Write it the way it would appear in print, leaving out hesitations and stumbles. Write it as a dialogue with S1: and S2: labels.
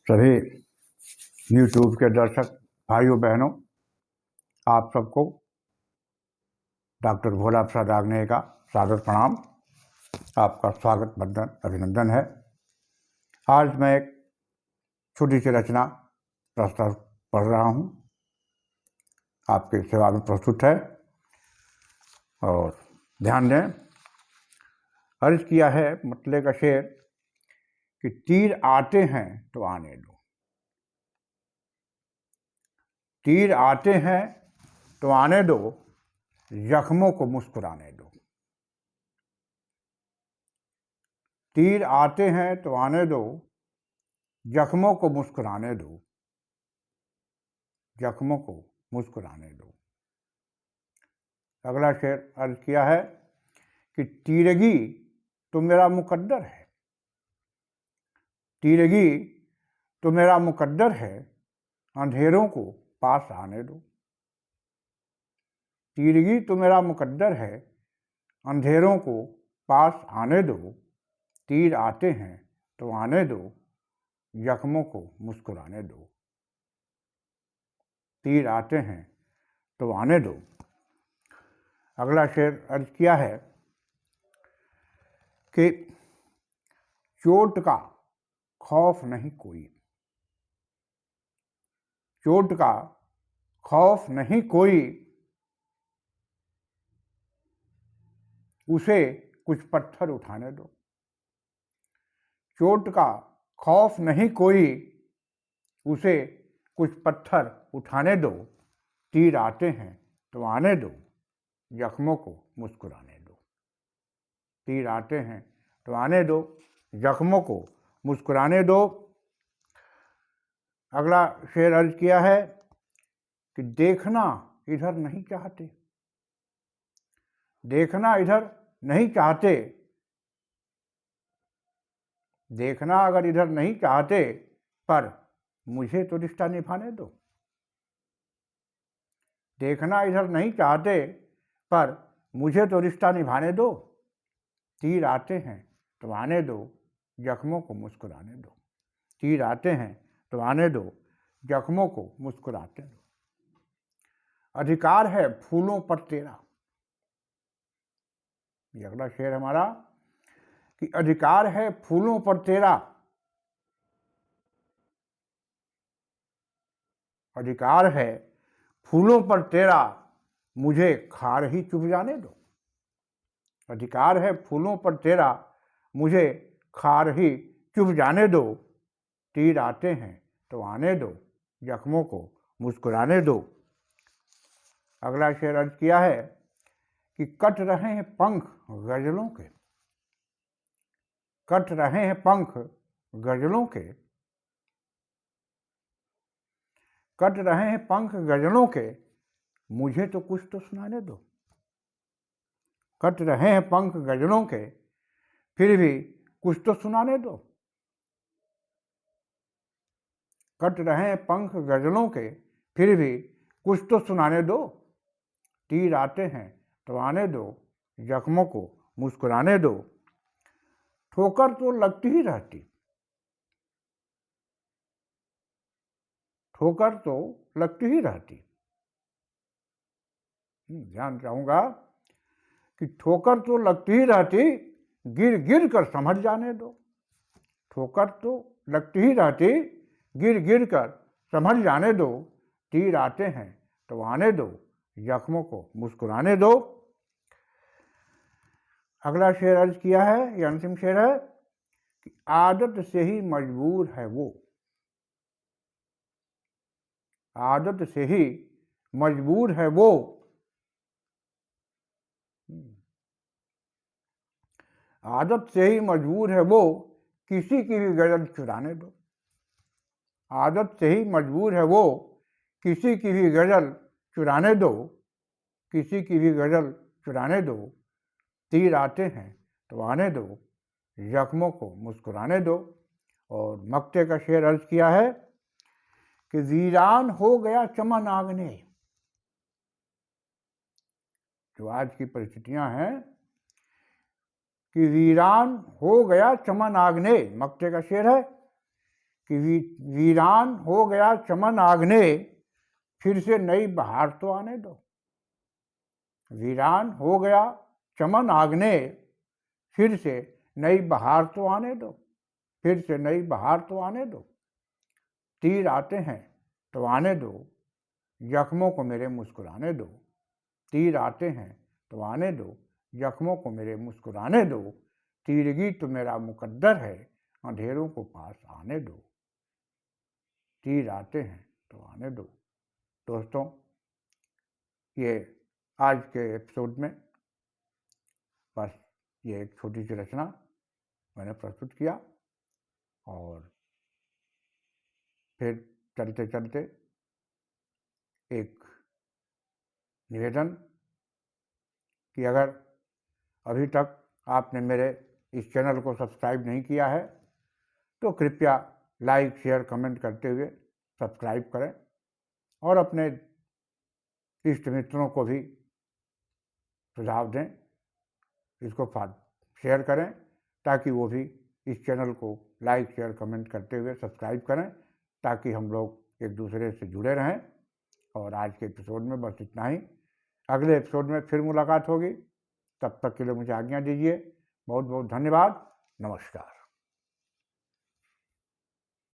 S1: सभी यूट्यूब के दर्शक भाइयों बहनों, आप सबको डॉक्टर भोला प्रसाद आग्नेय का सादर प्रणाम। आपका स्वागत वंदन अभिनंदन है। आज मैं एक छोटी सी रचना प्रस्तुत पढ़ रहा हूँ, आपकी सेवा में प्रस्तुत है और ध्यान दें। अर्ज किया है मतले का शेर कि तीर आते हैं तो आने दो, तीर आते हैं तो आने दो, जख्मों को मुस्कुराने दो। तीर आते हैं तो आने दो, जख्मों को मुस्कुराने दो, जख्मों को मुस्कुराने दो। अगला शेर अर्ज किया है कि तीरगी तो मेरा मुकद्दर है, तीरगी तो मेरा मुकद्दर है, अंधेरों को पास आने दो। तीरगी तो मेरा मुकद्दर है, अंधेरों को पास आने दो। तीर आते हैं तो आने दो, जख्मों को मुस्कुराने दो। तीर आते हैं तो आने दो। अगला शेर अर्ज किया है कि चोट का खौफ नहीं कोई, चोट का खौफ नहीं कोई, उसे कुछ पत्थर उठाने दो। चोट का खौफ नहीं कोई, उसे कुछ पत्थर उठाने दो। तीर आते हैं तो आने दो, जख्मों को मुस्कुराने दो। तीर आते हैं तो आने दो, जख्मों को मुस्कुराने दो। अगला शेर अर्ज किया है कि देखना इधर नहीं चाहते, देखना इधर नहीं चाहते, देखना अगर इधर नहीं चाहते, पर मुझे तो रिश्ता निभाने दो। देखना इधर नहीं चाहते, पर मुझे तो रिश्ता निभाने दो। तीर आते हैं तो आने दो, जख्मों को मुस्कुराने दो। तीर आते हैं तो आने दो, जख्मों को मुस्कुराते दो। अधिकार है फूलों पर तेरा, ये अगला शेर हमारा कि अधिकार है फूलों पर तेरा, अधिकार है फूलों पर तेरा, मुझे खार ही चुभ जाने दो। अधिकार है फूलों पर तेरा, मुझे खार ही चुभ जाने दो। तीर आते हैं तो आने दो, जख्मों को मुस्कुराने दो। अगला शेर अर्ज किया है कि कट रहे हैं पंख गजलों के, कट रहे हैं पंख गजलों के, कट रहे हैं पंख गजलों के, मुझे तो कुछ तो सुनाने दो। कट रहे हैं पंख गजलों के, फिर भी कुछ तो सुनाने दो। कट रहे हैं पंख गजलों के, फिर भी कुछ तो सुनाने दो। तीर आते हैं तो आने दो, जख्मों को मुस्कुराने दो। ठोकर तो लगती ही रहती, ठोकर तो लगती ही रहती। ध्यान चाहूंगा कि ठोकर तो लगती ही रहती, गिर गिर कर समझ जाने दो। ठोकर तो लगती ही रहती, गिर गिर कर समझ जाने दो। तीर आते हैं तो आने दो, जख्मों को मुस्कुराने दो। अगला शेर अर्ज किया है, यह अंतिम शेर है कि आदत से ही मजबूर है वो, आदत से ही मजबूर है वो, आदत से ही मजबूर है वो, किसी की भी गजल चुराने दो। आदत से ही मजबूर है वो, किसी की भी गजल चुराने दो, किसी की भी गजल चुराने दो। तीर आते हैं तो आने दो, जख्मों को मुस्कुराने दो। और मक्ते का शेर अर्ज किया है कि वीरान हो गया चमन आगने, जो आज की परिस्थितियां हैं कि वीरान हो गया चमन आगने, मक्ते का शेर है कि वीरान हो गया चमन आगने, फिर से नई बहार तो आने दो। वीरान हो गया चमन आगने, फिर से नई बहार तो आने दो, फिर से नई बहार तो आने दो। तीर आते हैं तो आने दो, जख्मों को मेरे मुस्कुराने दो। तीर आते हैं तो आने दो, जख्मों को मेरे मुस्कुराने दो। तीरगी तो मेरा मुकद्दर है, अंधेरों को पास आने दो। तीर आते हैं तो आने दो। दोस्तों, ये आज के एपिसोड में बस ये एक छोटी सी रचना मैंने प्रस्तुत किया, और फिर चलते चलते एक निवेदन कि अगर अभी तक आपने मेरे इस चैनल को सब्सक्राइब नहीं किया है तो कृपया लाइक शेयर कमेंट करते हुए सब्सक्राइब करें, और अपने इष्ट मित्रों को भी सुझाव दें, इसको शेयर करें ताकि वो भी इस चैनल को लाइक शेयर कमेंट करते हुए सब्सक्राइब करें, ताकि हम लोग एक दूसरे से जुड़े रहें। और आज के एपिसोड में बस इतना ही। अगले एपिसोड में फिर मुलाकात होगी, तब तक के लिए मुझे आज्ञा दीजिए। बहुत बहुत धन्यवाद। नमस्कार।